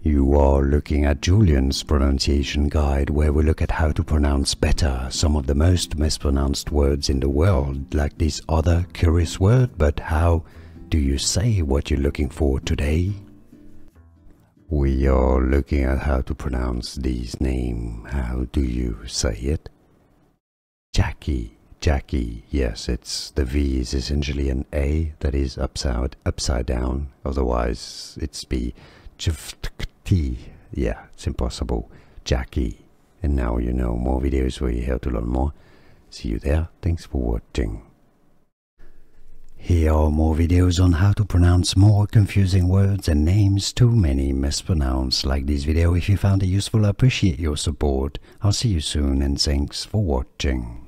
You are looking at Julian's pronunciation guide, where we look at how to pronounce better some of the most mispronounced words in the world, like this other curious word. But how do you say what you're looking for today? We are looking at how to pronounce this name. How do you say it? Jvcki. Jvcki. Yes, the V is essentially an A that is upside down. Otherwise, it's be Jvcki. Yeah, it's impossible. Jvcki. And now you know. More videos where you have to learn more. See you there. Thanks for watching. Here are more videos on how to pronounce more confusing words and names too many mispronounced. Like this video if you found it useful. I appreciate your support. I'll see you soon and thanks for watching.